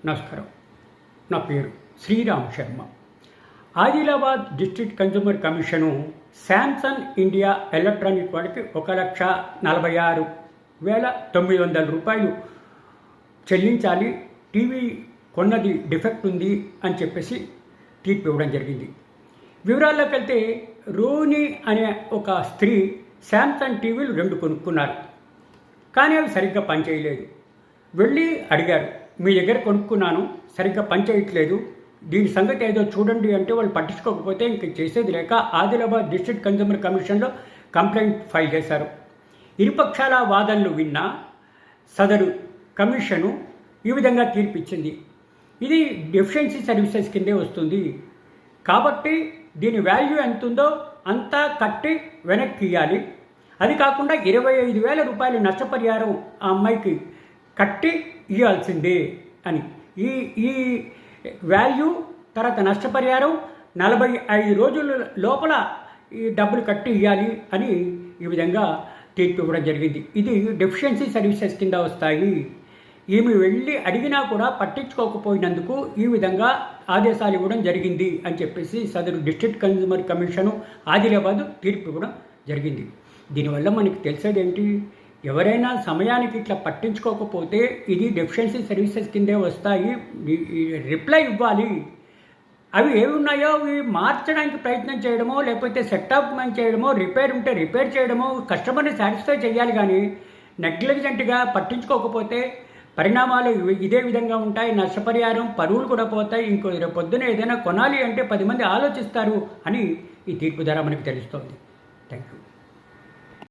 నమస్కారం. నా పేరు Sriram Sharma. Adilabad district consumer commission Samsung India electronic వాడికి 1,46,900 రూపాయలు చెల్లించాలి, టీవీ కొన్నది డిఫెక్ట్ ఉంది అని చెప్పేసి తీర్పు ఇవ్వడం జరిగింది. వివరాల్లోకి వెళ్తే, రోని అనే ఒక స్త్రీ శాంసంగ్ టీవీలు 2 కొనుక్కున్నారు. కానీ అవి సరిగ్గా పనిచేయలేదు. వెళ్ళి అడిగారు, మీ దగ్గర కొనుక్కున్నాను, సరిగ్గా పనిచేయట్లేదు, దీని సంగతి ఏదో చూడండి అంటే వాళ్ళు పట్టించుకోకపోతే ఇంక చేసేది లేక ఆదిలాబాద్ డిస్ట్రిక్ట్ కన్జ్యూమర్ కమిషన్లో కంప్లైంట్ ఫైల్ చేశారు. ఇరుపక్షాల వాదనలు విన్న సదరు కమిషను ఈ విధంగా తీర్పిచ్చింది. ఇది డెఫిషియన్సీ సర్వీసెస్ కిందే వస్తుంది కాబట్టి దీని వాల్యూ ఎంత ఉందో అంతా కట్టి వెనక్కి ఇవ్వాలి. అది కాకుండా 25,000 రూపాయలు నష్టపరిహారం ఆ అమ్మాయికి కట్టి ఇవ్వాల్సిందే అని. ఈ వాల్యూ తర్వాత నష్టపరిహారం 45 రోజుల లోపల ఈ డబ్బులు కట్టి ఇవ్వాలి అని ఈ విధంగా తీర్పు ఇవ్వడం జరిగింది. ఇది డెఫిషియన్సీ సర్వీసెస్ కింద వస్తాయి. ఈమె వెళ్ళి అడిగినా కూడా పట్టించుకోకపోయినందుకు ఈ విధంగా ఆదేశాలు ఇవ్వడం జరిగింది అని చెప్పేసి సదరు డిస్ట్రిక్ట్ కన్జ్యూమర్ కమిషను ఆదిలాబాద్ తీర్పు ఇవ్వడం జరిగింది. దీనివల్ల మనకి తెలిసేది ఏంటి, ఎవరైనా సమయానికి ఇట్లా పట్టించుకోకపోతే ఇది డెఫిషియన్సీ సర్వీసెస్ కిందే వస్తాయి, రిప్లై ఇవ్వాలి. అవి ఏవి ఉన్నాయో అవి మార్చడానికి ప్రయత్నం చేయడమో, లేకపోతే సెటప్ చేయడమో, రిపేర్ ఉంటే రిపేర్ చేయడమో, కస్టమర్ని సాటిస్ఫై చేయాలి. కానీ నెగ్లిజెంట్గా పట్టించుకోకపోతే పరిణామాలు ఇదే విధంగా ఉంటాయి. నష్టపరిహారం, పరువులు కూడా పోతాయి. ఇంకో పొద్దున ఏదైనా కొనాలి అంటే 10 మంది ఆలోచిస్తారు అని ఈ తీర్పు ద్వారా మనకు తెలుస్తోంది. Thank you.